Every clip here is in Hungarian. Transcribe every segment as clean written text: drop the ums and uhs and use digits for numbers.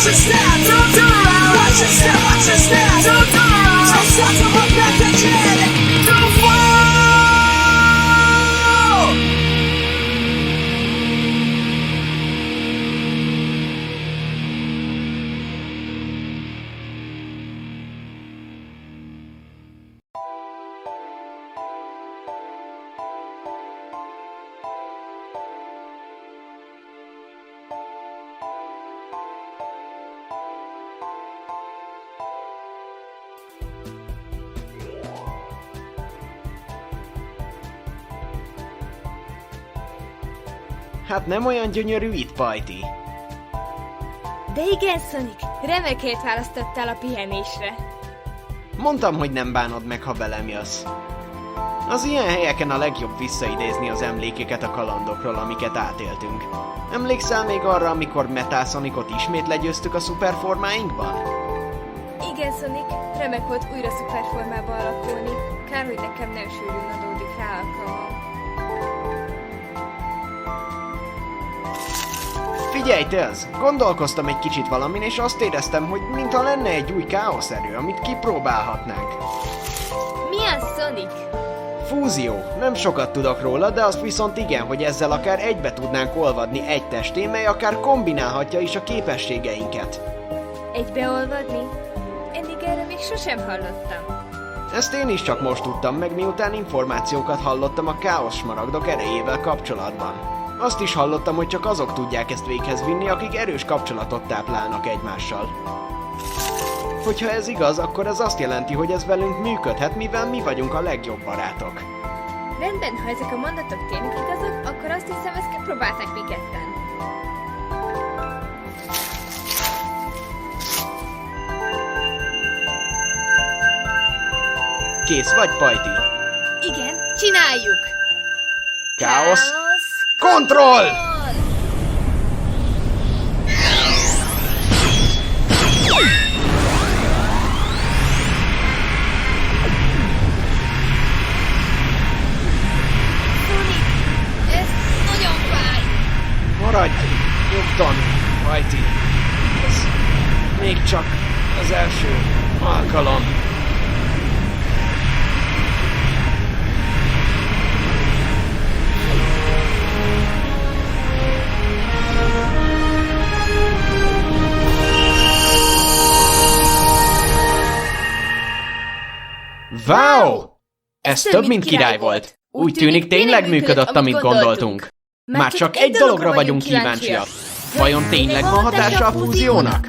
your step, don't turn around. Watch your step, don't turn around. Don't start to look back again. Don't fall. Hát nem olyan gyönyörű itt, Pajti. De igen, Sonic, remek helyet választottál a pihenésre. Mondtam, hogy nem bánod meg, ha velem jössz. Az ilyen helyeken a legjobb visszaidézni az emlékeket a kalandokról, amiket átéltünk. Emlékszel még arra, amikor Metal Sonicot ismét legyőztük a szuperformáinkban? Igen, Sonic, remek volt újra szuperformába alakulni. Kár, hogy nekem nem sűrűn adódik rá alkalmam. Figyelj, Tails! Gondolkoztam egy kicsit valamin, és azt éreztem, hogy mintha lenne egy új káoszerő, amit kipróbálhatnánk. Milyen, Sonic? Fúzió. Nem sokat tudok róla, de azt viszont igen, hogy ezzel akár egybe tudnánk olvadni egy testé, mely akár kombinálhatja is a képességeinket. Egybeolvadni? Eddig erre még sosem hallottam. Ezt én is csak most tudtam meg, miután információkat hallottam a káosz smaragdok erejével kapcsolatban. Azt is hallottam, hogy csak azok tudják ezt véghez vinni, akik erős kapcsolatot táplálnak egymással. Hogyha ez igaz, akkor ez azt jelenti, hogy ez velünk működhet, mivel mi vagyunk a legjobb barátok. Rendben, ha ezek a mondatok tényleg igazak, akkor azt hiszem, ezt kipróbálták mi ketten. Kész vagy, Pajti? Igen, csináljuk! Káosz! Kontroll! Ez nagyon fáj! Maradj nyugton, Pajti. Ez még csak az első alkalom. Wow! Ez több, mint király volt. Úgy tűnik, tényleg működött, amit gondoltunk. Már csak egy dologra vagyunk kíváncsiak. Vajon tényleg van hatása a fúziónak?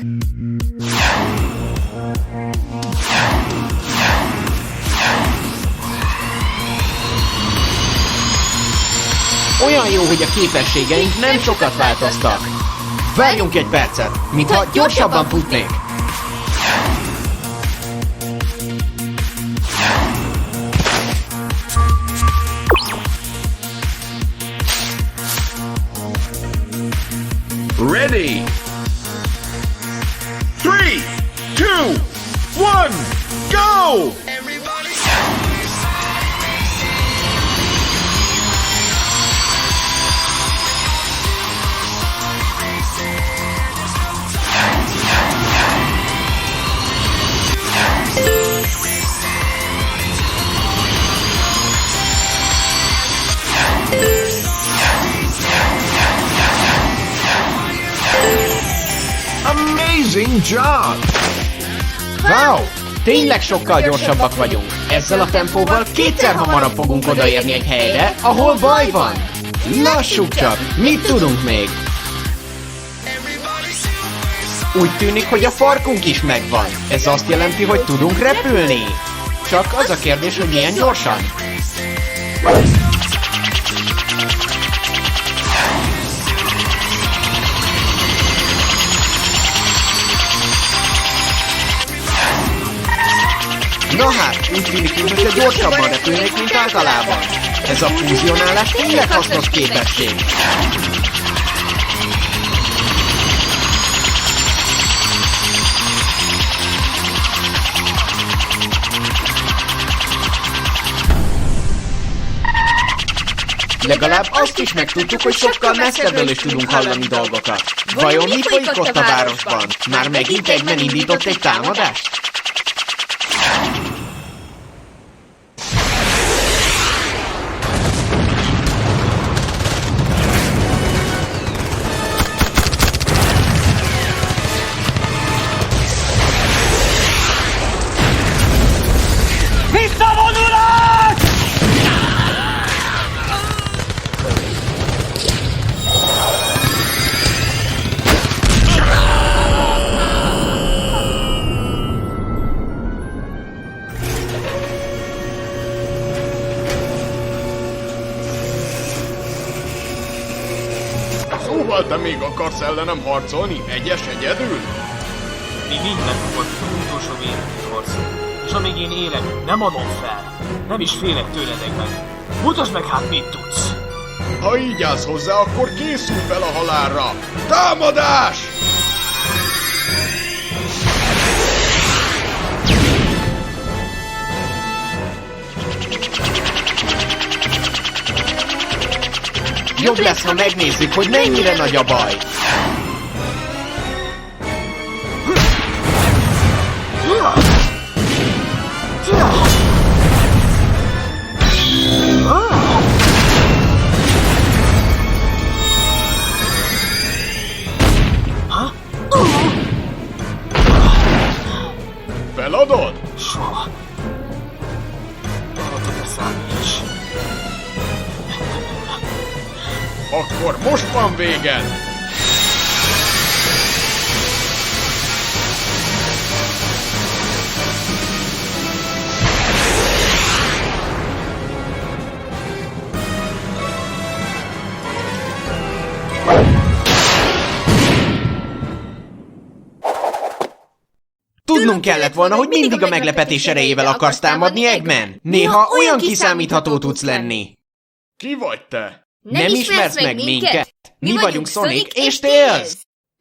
Olyan jó, hogy a képességeink nem sokat változtak. Várjunk egy percet, mintha gyorsabban futnék. Ready! 3, 2, 1, go! Amazing job! Wow! Tényleg sokkal gyorsabbak vagyunk. Ezzel a tempóval kétszer hamarabb fogunk odaérni egy helyre, ahol baj van. Lassuk csak, mit tudunk még? Úgy tűnik, hogy a farkunk is megvan. Ez azt jelenti, hogy tudunk repülni. Csak az a kérdés, hogy milyen gyorsan. Na hát, úgy tűnik, mintha gyorsabban repülnék, mint általában. Ez a fúzionálás tényleg hasznos képesség. Legalább azt is megtudtuk, hogy sokkal messzebbről is tudunk hallani dolgokat. Vajon mi folyik ott a városban? Már megint Eggman indított egy támadást? Szóval te még akarsz ellenem harcolni? Egyedül? Mi mindent fogunk utolsó véleményét harcolni. És amíg én élek, nem adom fel. Nem is félek tőled, Eggman. Mutasd meg hát, mit tudsz. Ha így állsz hozzá, akkor készülj fel a halálra! Támadás! Jobb lesz, ha megnézzük, hogy mennyire nagy a baj. Feladod? Soha. Erre tudja számít is. Akkor most van véged! Tudnunk kellett volna, hogy mindig a meglepetés erejével akarsz támadni, Eggman. Néha olyan kiszámítható tudsz lenni. Ki vagy te? Nem ismersz meg minket? Mi vagyunk Sonic és Tails!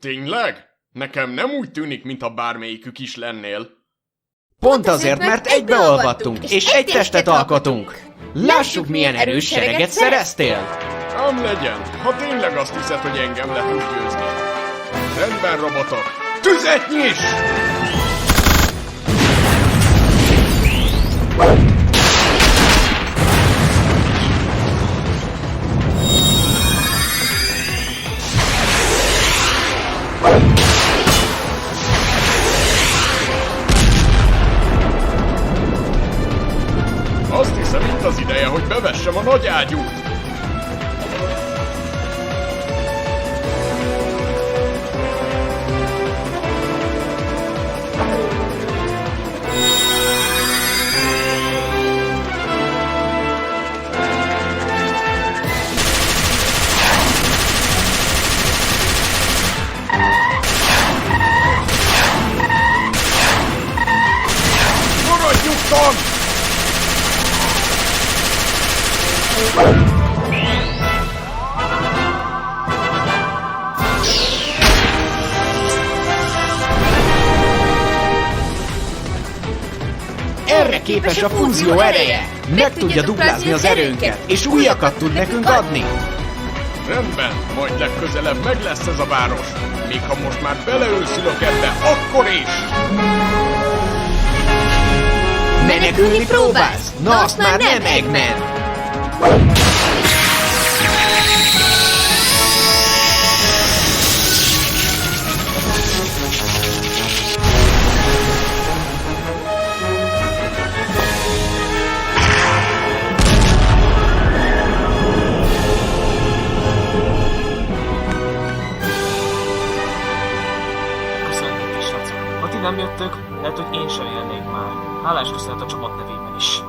Tényleg? Nekem nem úgy tűnik, mintha bármelyikük is lennél. Pont azért, mert egybeolvadtunk, és egy testet alkotunk. Lássuk, milyen erős sereget szereztél! Ám legyen, ha tényleg azt hiszed, hogy engem le tudsz győzni. Rendben, robotok! Tüzet nyis! Azt hiszem, itt az ideje, hogy bevessem a nagy ágyút. Maradj nyugton! Erre képes a fúzió ereje! Meg tudja duplázni az erőnket, és újakat tud nekünk adni! Rendben, majd legközelebb meg lesz ez a város. Még ha most már beleőszülök ebbe, akkor is! Menekülni próbálsz? Na azt már nem, Eggman! Köszönjük is, srácok. Ha ti nem jöttök, lehet, hogy én sem élnék már. Hálás köszönet a csapat nevében is.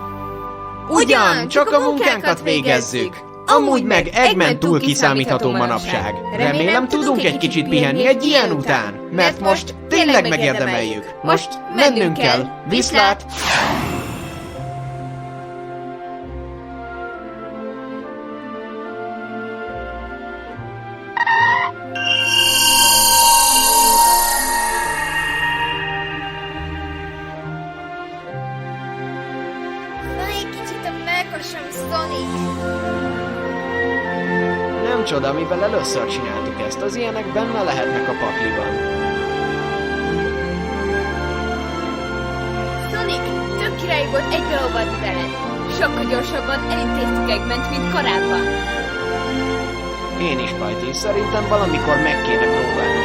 Ugyan, csak a munkánkat végezzük! Amúgy meg Eggman túl kiszámítható manapság. Remélem tudunk egy kicsit pihenni egy ilyen után, mert most tényleg megérdemeljük. Most mennünk kell. Viszlát! Na, egy kicsit a melkosom, Sonic. Nem csoda, mivel először csináltuk ezt, az ilyenek benne lehetnek a pakliban. Sonic, tök király volt egybeolvadni veled. Sokkal gyorsabban elintéztük Eggment, mint korábban. Én is, Pajti, szerintem valamikor meg kéne próbálni.